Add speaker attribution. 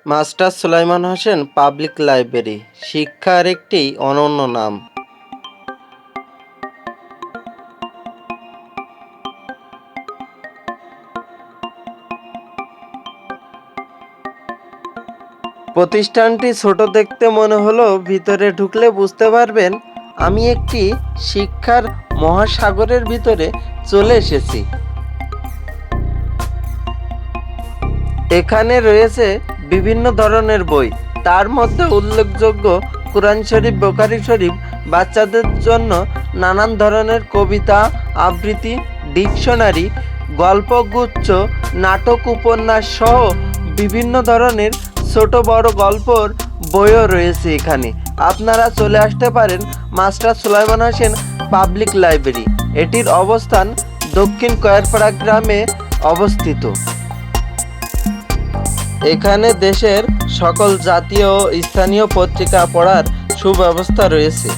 Speaker 1: Master Sulaiman Hossain public library শিক্ষার একটি অনন্য নাম। প্রতিষ্ঠানটি ছোট দেখতে মনে হলেও ভিতরে ঢুকলে বুঝতে পারবেন আমি একটি শিক্ষার মহাসাগরের ভিতরে চলে এসেছি। এখানে রয়েছে বিভিন্ন ধরনের বই, তার মধ্যে উল্লেখযোগ্য কুরআন শরীফ, বুখারী শরীফ, বাচ্চাদের জন্য নানান ধরনের কবিতা, আবৃত্তি, ডিকশনারি, গল্পগুচ্ছ, নাটক, উপন্যাস সহ বিভিন্ন ধরনের ছোট বড় গল্পর বইও রয়েছে এখানে। আপনারা চলে আসতে পারেন master Sulaiman Hossain public library. এটির অবস্থান দক্ষিণ কয়েরপাড়া গ্রামে অবস্থিত। এখানে দেশের সকল জাতীয় ও স্থানীয় পত্রিকা পড়ার সুব্যবস্থা রয়েছে।